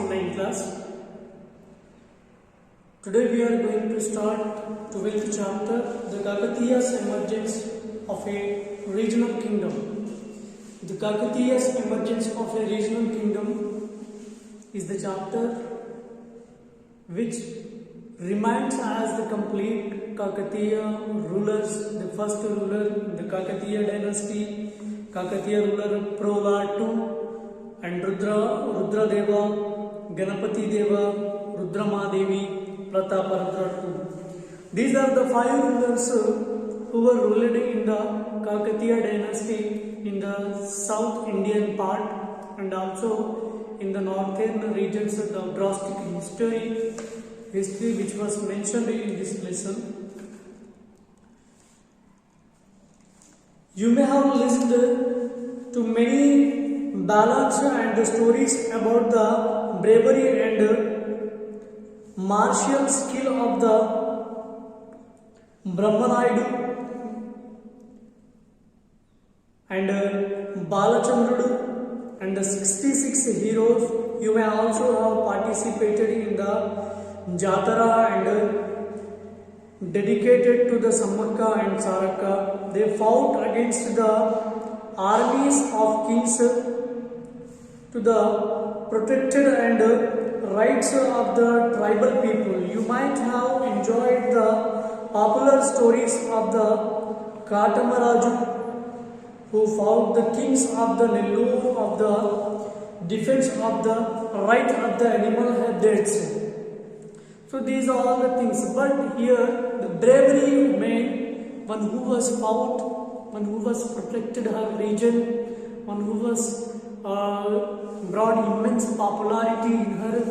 online class. Today we are going to start 12th chapter, the Kakatiya's emergence of a regional kingdom. The Kakatiya's emergence of a regional kingdom is the chapter which reminds as the complete Kakatiya rulers, the first ruler in the Kakatiya dynasty, Kakatiya ruler Prahlad II, and Rudra Deva, Ganapati Deva, Rudramadevi, Prataparudra II. These are the 5 rulers who were ruled in the Kakatiya dynasty in the South Indian part and also in the northern regions of the drastic history which was mentioned in this lesson. You may have listened to many ballads and stories about the bravery and martial skill of the Brahmanayudu and Balachandrudu and the 66 heroes. You may also have participated in the Jatara and dedicated to the Sammaka and Saraka. They fought against the armies of kings to the protected and rights of the tribal people. You might have enjoyed the popular stories of the Katamaraju who fought the kings of the Nellore of the defense of the right of the animal heads. So these are all the things, but here the bravery man, one who was fought, one who was protected her region, one who was brought immense popularity in her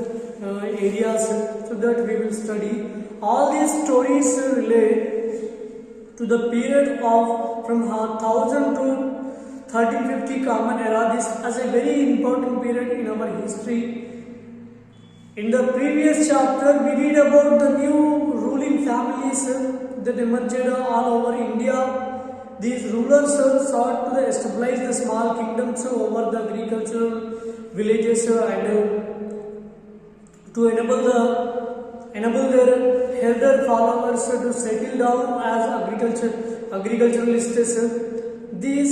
areas, so that we will study. All these stories relate to the period of from 1000 to 1350 Common Era. This as a very important period in our history. In the previous chapter, we read about the new ruling families that emerged all over India. These rulers sought to establish the small kingdoms over the agricultural villages and to enable their elder followers to settle down as agriculturalists. These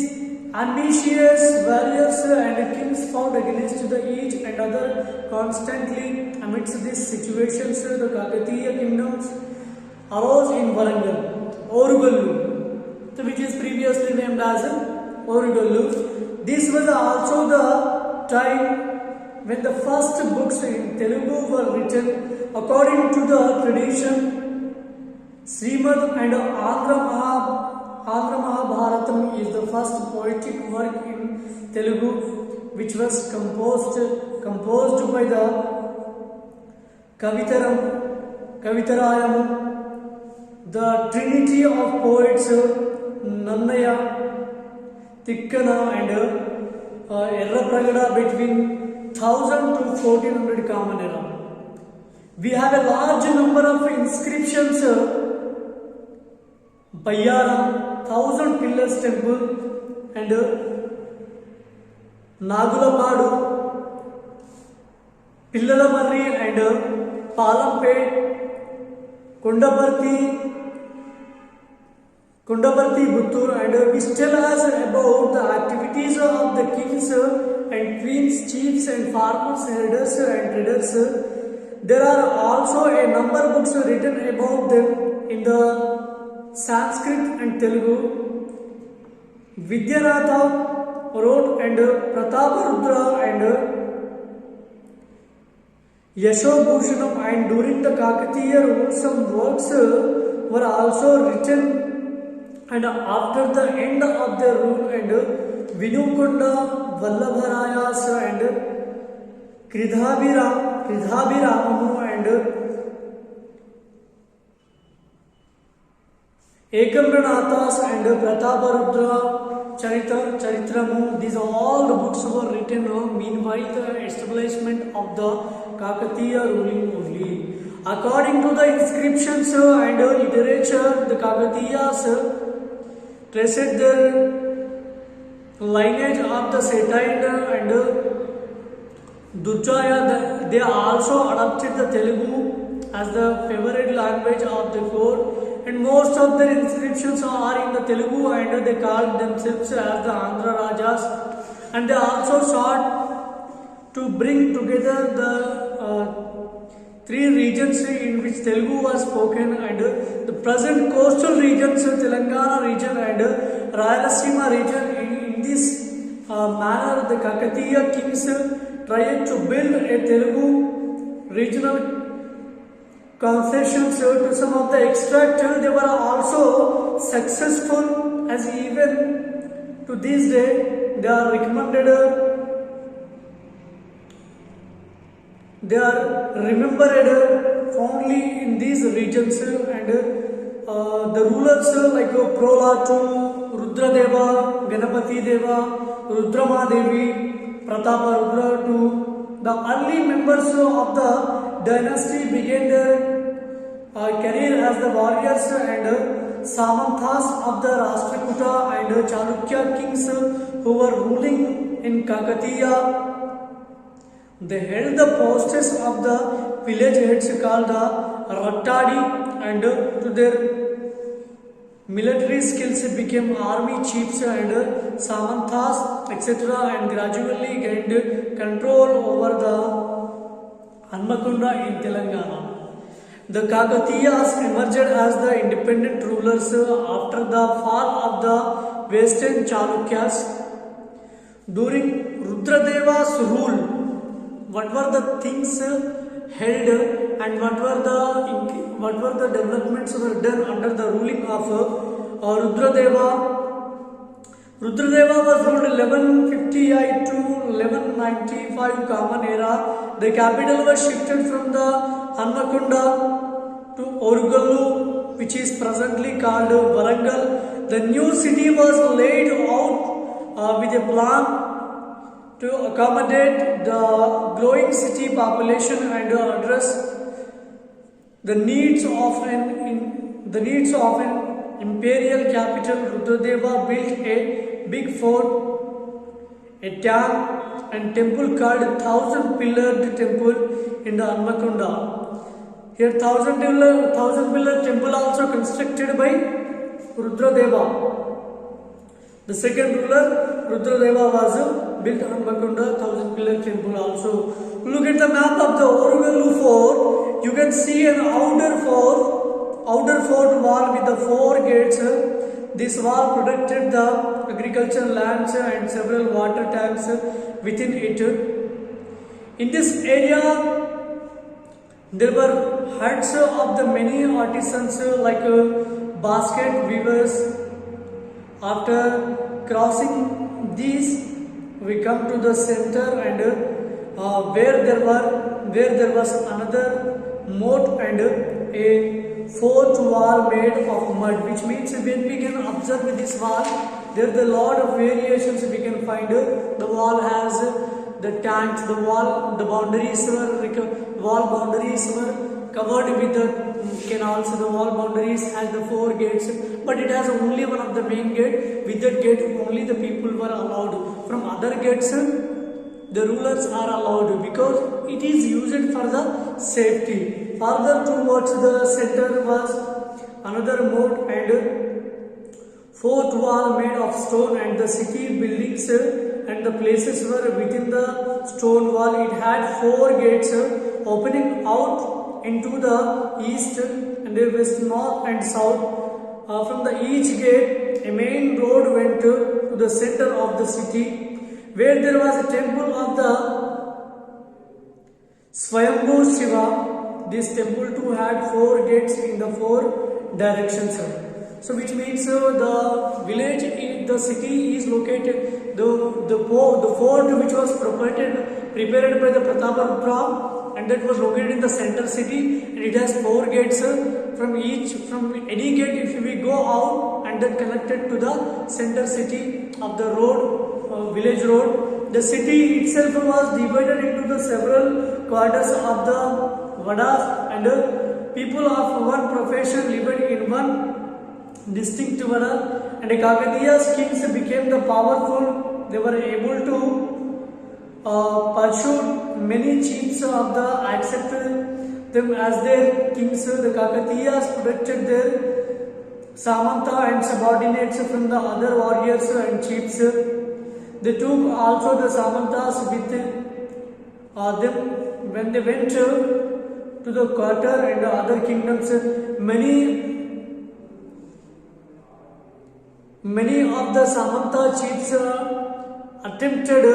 ambitious warriors and kings fought against each and other constantly. Amidst these situations, the Kakatiya kingdoms arose in Varangal, Orugallu, which is previously named as Orugallu. This was also the time when the first books in Telugu were written. According to the tradition, Srimad and Andhra Mahabharatam is the first poetic work in Telugu, which was composed by the Kavitarayam, the trinity of poets Nannaya, Tikkana and Errapragada between 1000 to 1400 Common Era. We have a large number of inscriptions. Bayyara, 1000 Pillars Temple and Nagulapadu, Pillalamarri and Palampet, Kondaparthi Buttur, and we still ask about the activities of the kings and queens, chiefs and farmers, herders and traders. There are also a number of books written about them in the Sanskrit and Telugu. Vidyanatha wrote and Prataparudra and Yashobhushanam, and during the Kakatiya rule some works were also written, and after the end of their rule and Vinukonda, Vallabharayas and Kridhabiramamu and Ekambranatha's and Prataparudra Charitramu, these are all the books were written meanwhile the establishment of the Kakatiya ruling only. According to the inscriptions and literature, the Kakatiyas traced their lineage of the Satyana and Durjaya, they also adopted the Telugu as the favorite language of the court, and most of their inscriptions are in the Telugu, and they called themselves as the Andhra Rajas, and they also sought to bring together the three regions in which Telugu was spoken, and the present coastal regions, Telangana region and Rayalaseema region. In this manner, the Kakatiya kings tried to build a Telugu regional concessions to some of the extract. They were also successful, as even to this day they are recommended. They are remembered fondly in these regions, and the rulers like Prolatu, Rudradeva, Ganapati Deva, Rudrama Devi, Pratapa Rudra to the early members of the dynasty began their career as the warriors and Samanthas of the Rashtrakuta and Chalukya kings who were ruling in Kakatiya. They held the posts of the village heads called the Rattadi, and to their military skills became army chiefs and Samanthas, etc., and gradually gained control over the Hanmakunda in Telangana. The Kakatiyas emerged as the independent rulers after the fall of the Western Chalukyas. During Rudradeva's rule, what were the things held and what were the developments were done under the ruling of Rudradeva. Rudradeva was ruled 1158 to 1195 Common Era. The capital was shifted from the Hanmakunda to Orugallu, which is presently called Varangal. The new city was laid out with a plan to accommodate the growing city population and address the needs of an imperial capital. Rudradeva built a big fort, a dam and temple called 1,000-pillared temple in the Hanmakunda. Here 1,000-pillar temple also constructed by Rudradeva. The second ruler, Rudradeva, was built Hanmakunda 1,000-pillar temple also. Look at the map of the Orugallu fort. You can see an outer fort wall with the 4 gates. This wall protected the agricultural lands and several water tanks within it. In this area, there were huts of the many artisans like basket weavers. After crossing these, we come to the center, and where there was another moat and a fourth wall made of mud, which means when we can observe this wall, there are a lot of variations we can find. The wall has the tanks, the wall boundaries were covered with the canals. The wall boundaries has the 4 gates, but it has only one of the main gate. With that gate, only the people were allowed. From other gates, the rulers are allowed because it is used for the safety. Further towards the center was another moat and fourth wall made of stone, and the city buildings and the places were within the stone wall. It had 4 gates opening out into the east and west, north and south. From the each gate, a main road went to the center of the city, where there was a temple of the Swayambhu Shiva. This temple too had 4 gates in the 4 directions. So which means the village, the city is located, the fort which was prepared by the Prataparudra, and that was located in the center city, and it has 4 gates. From any gate, if we go out and then connected to the center city of the road, village road, the city itself was divided into the several quarters of the Vadas, and people of one profession lived in one distinct Vada, and Kakatiya's kings became the powerful. They were able to pursued many chiefs of the accepted them as their kings. The Kakatiyas protected their Samanta and subordinates from the other warriors and chiefs. They took also the Samantas with them when they went to the quarter and the other kingdoms. Many of the Samanta chiefs attempted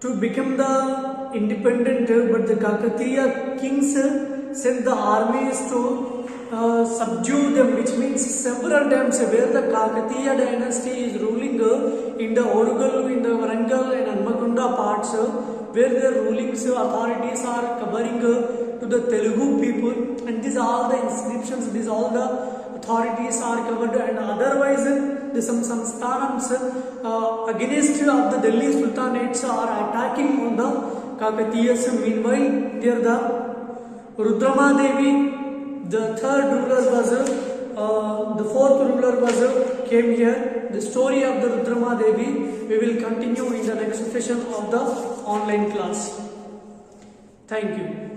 to become the independent, but the Kakatiya kings sent the armies to subdue them, which means several times where the Kakatiya dynasty is ruling in the Orugal, in the Varangal and Anmakunda parts, where their rulings authorities are covering to the Telugu people, and these all the inscriptions, these all the authorities are covered, and otherwise some Sansthanams against of the Delhi Sultanates are attacking on the Kakatiyas. Meanwhile, here the Rudrama Devi, the third ruler was, the fourth ruler was came here. The story of the Rudrama Devi we will continue in the next session of the online class. Thank you.